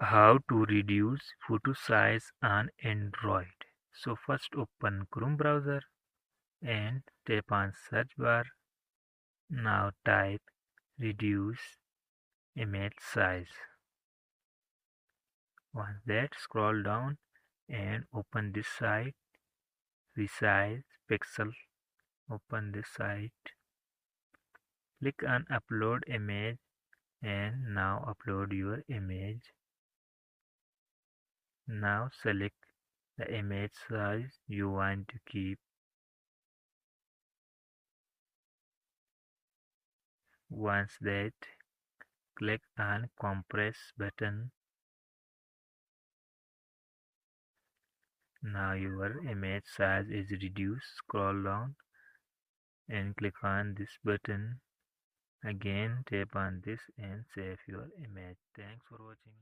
How to reduce photo size on Android. So first open Chrome browser and tap on search bar. Now type reduce image size. Once that, scroll down and open this site, resize pixel. Open this site, click on upload image and now upload your image. Now select the image size you want to keep. Once that, click on compress button. Now your image size is reduced. Scroll down and click on this button. Again tap on this and save your image. Thanks for watching.